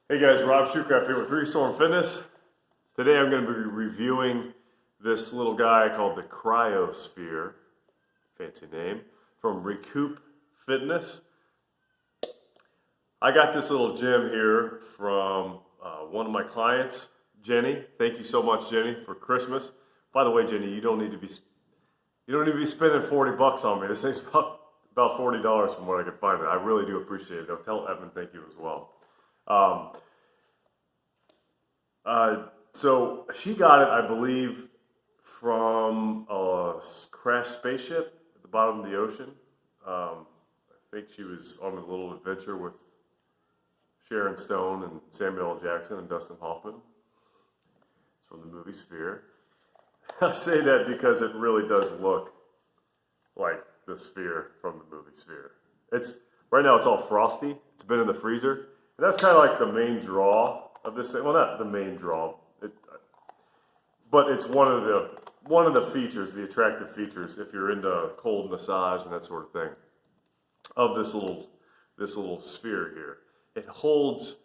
Hey guys, Rob Shoecraft here with Restore Fitness. Today I'm going to be reviewing this little guy called the Cryosphere, fancy name, from Recoup Fitness. I got this little gem here from one of my clients, Jenny. Thank you so much, Jenny, for Christmas. By the way, Jenny, you don't need to be spending $40 on me. This thing's about $40 from what I can find. I really do appreciate it. I'll tell Evan thank you as well. So she got it, I believe, from a crashed spaceship at the bottom of the ocean. I think she was on a little adventure with Sharon Stone and Samuel L. Jackson and Dustin Hoffman. It's from the movie Sphere. I say that because it really does look like the sphere from the movie Sphere. Right now it's all frosty. It's been in the freezer. And that's kind of like the main draw of this thing. Well, not the main draw, but it's one of the features, the attractive features, if you're into cold massage and that sort of thing, of this little sphere here. It holds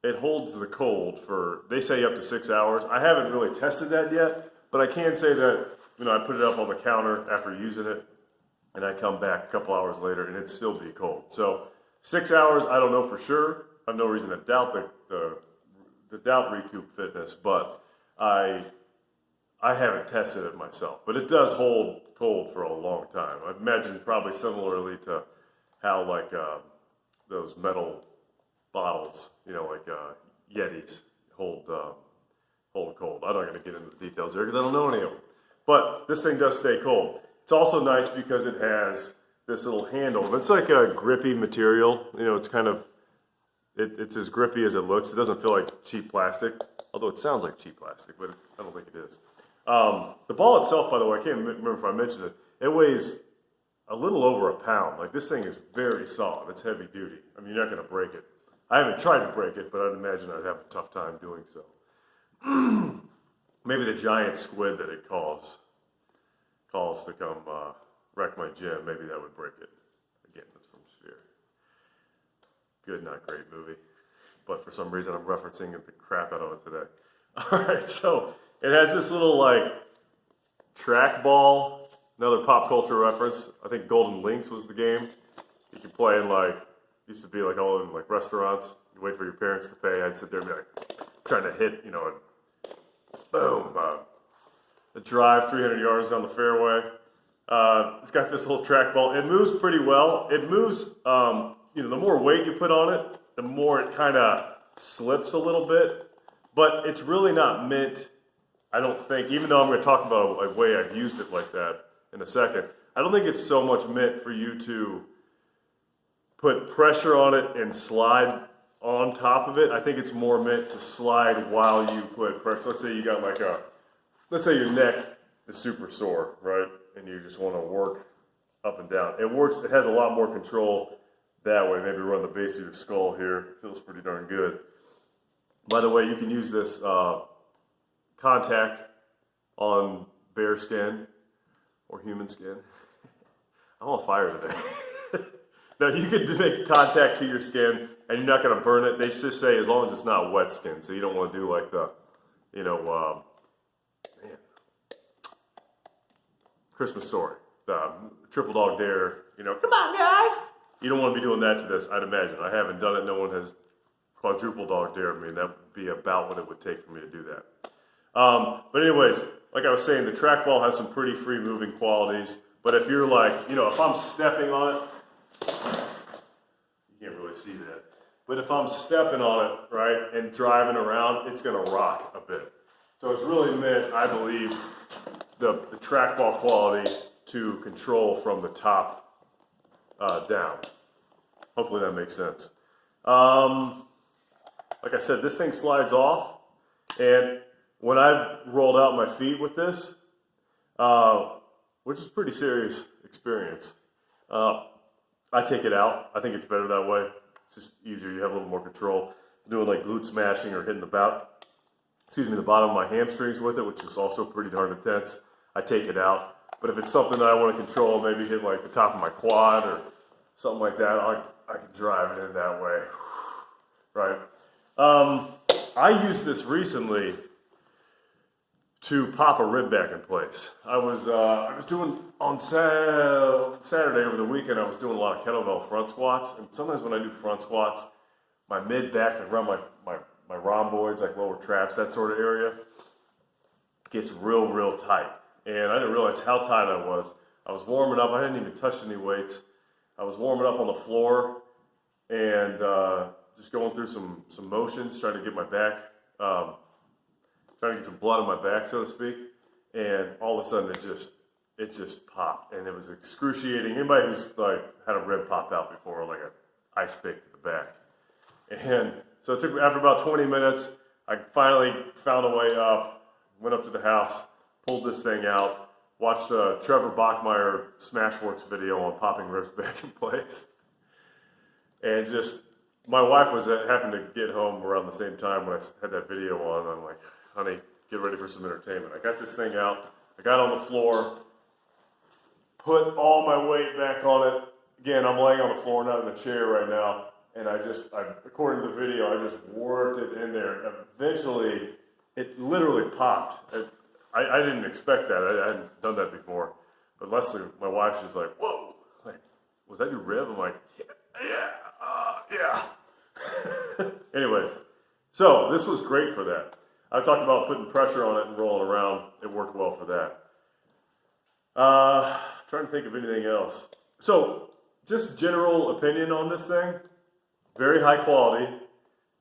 the cold for, they say, up to 6 hours. I haven't really tested that yet, but I can say that, I put it up on the counter after using it, and I come back a couple hours later, and it'd still be cold. So 6 hours, I don't know for sure. I have no reason to doubt doubt Recoup Fitness, but I haven't tested it myself. But it does hold cold for a long time. I imagine probably similarly to how those metal bottles, like Yetis, hold cold. I'm not going to get into the details there because I don't know any of them. But this thing does stay cold. It's also nice because it has this little handle. It's like a grippy material. It's kind of, it's as grippy as it looks. It doesn't feel like cheap plastic, although it sounds like cheap plastic, but I don't think it is. The ball itself, by the way, I can't remember if I mentioned it, it weighs a little over a pound. Like, this thing is very solid. It's heavy duty. I mean, you're not going to break it. I haven't tried to break it, but I'd imagine I'd have a tough time doing so. Maybe the giant squid that it calls to come wreck my gym, maybe that would break it. Again, that's from Sphere. Good, not great movie. But for some reason, I'm referencing the crap out of it today. All right, so it has this little, trackball, another pop culture reference. I think Golden Links was the game. You could play in, used to be, all in, restaurants. You wait for your parents to pay. I'd sit there and be, trying to hit, a drive 300 yards down the fairway. It's got this little trackball. It moves pretty well. It moves, the more weight you put on it, the more it kind of slips a little bit. But it's really not meant, I don't think, even though I'm going to talk about a way I've used it like that in a second, I don't think it's so much meant for you to put pressure on it and slide on top of it. I think it's more meant to slide while you put pressure. Let's say you got let's say your neck is super sore, right? And you just want to work up and down. It works, it has a lot more control that way. Maybe run the base of your skull here. Feels pretty darn good. By the way, you can use this contact on bear skin or human skin. I'm on fire today. Now, you can make contact to your skin and you're not going to burn it. They just say as long as it's not wet skin. So you don't want to do Christmas Story, the Triple Dog Dare, come on, guys. You don't want to be doing that to this, I'd imagine. I haven't done it. No one has quadruple dog dared me. That would be about what it would take for me to do that. But anyways, like I was saying, the trackball has some pretty free moving qualities. But if you're if I'm stepping on it, you can't really see that. But if I'm stepping on it, right, and driving around, it's going to rock a bit. So it's really meant, I believe, the trackball quality to control from the top down. Hopefully that makes sense. Like I said, this thing slides off, and when I rolled out my feet with this, which is a pretty serious experience, I take it out. I think it's better that way. It's just easier. You have a little more control. Doing glute smashing or hitting the bottom of my hamstrings with it, which is also pretty darn intense. I take it out. But if it's something that I want to control, maybe hit the top of my quad or something like that, I can drive it in that way, right? I used this recently to pop a rib back in place. I was doing on Saturday over the weekend. I was doing a lot of kettlebell front squats, and sometimes when I do front squats, my mid back, like around my rhomboids, like lower traps, that sort of area, gets real tight. And I didn't realize how tight I was. I was warming up. I didn't even touch any weights. I was warming up on the floor and just going through some motions, trying to get my back, trying to get some blood in my back, so to speak. And all of a sudden, it just popped, and it was excruciating. Anybody who's like had a rib pop out before, like an ice pick to the back. And so it took me, after about 20 minutes, I finally found a way up, went up to the house, pulled this thing out, watched a Trevor Bachmeyer Smashworks video on popping ribs back in place. And just, my wife happened to get home around the same time when I had that video on. I'm like, honey, get ready for some entertainment. I got this thing out, I got on the floor, put all my weight back on it. Again, I'm laying on the floor, not in a chair right now. And according to the video, I just worked it in there. Eventually, it literally popped. I didn't expect that. I hadn't done that before. But Leslie, my wife, she's like, whoa, like, was that your rib? I'm like, yeah. Anyways, so this was great for that. I talked about putting pressure on it and rolling around. It worked well for that. Trying to think of anything else. So, just general opinion on this thing. Very high quality.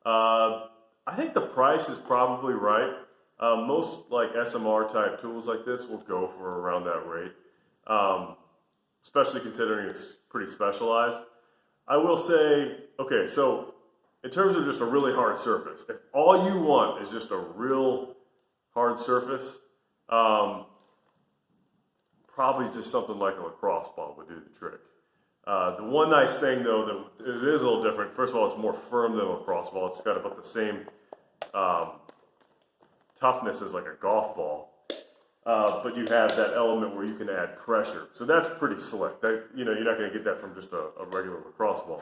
I think the price is probably right. Most like SMR type tools like this will go for around that rate, especially considering it's pretty specialized. I will say, okay, so in terms of just a really hard surface, if all you want is just a real hard surface, probably just something like a lacrosse ball would do the trick. The one nice thing though, that it is a little different. First of all, it's more firm than a lacrosse ball. It's got about the same toughness as like a golf ball, but you have that element where you can add pressure. So that's pretty slick. That, you know, you're not going to get that from just a regular lacrosse ball.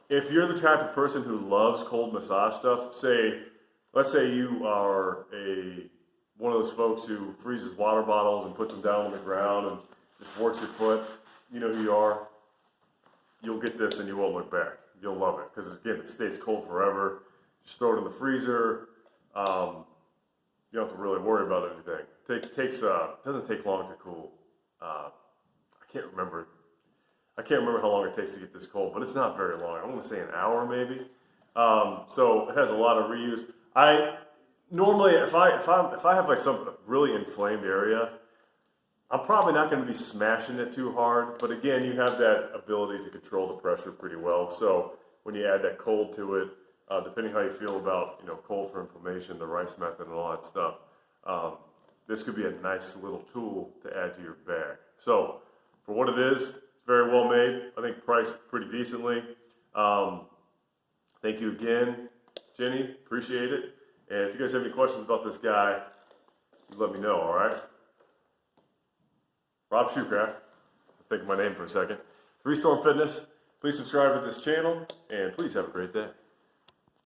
If you're the type of person who loves cold massage stuff, let's say you are one of those folks who freezes water bottles and puts them down on the ground and just works your foot. You know who you are. You'll get this and you won't look back. You'll love it because, again, it stays cold forever. Just throw it in the freezer. You don't have to really worry about anything. It doesn't take long to cool. I can't remember how long it takes to get this cold, but it's not very long. I want to say an hour maybe. So it has a lot of reuse. Normally, if I have like some really inflamed area, I'm probably not going to be smashing it too hard, but again, you have that ability to control the pressure pretty well. So when you add that cold to it, depending how you feel about, cold for inflammation, the Rice method and all that stuff, this could be a nice little tool to add to your bag. So for what it is, it's very well made. I think priced pretty decently. Thank you again, Jenny. Appreciate it. And if you guys have any questions about this guy, you let me know, all right? Rob Shoecraft, think of my name for a second. Freestorm Fitness, please subscribe to this channel, and please have a great day.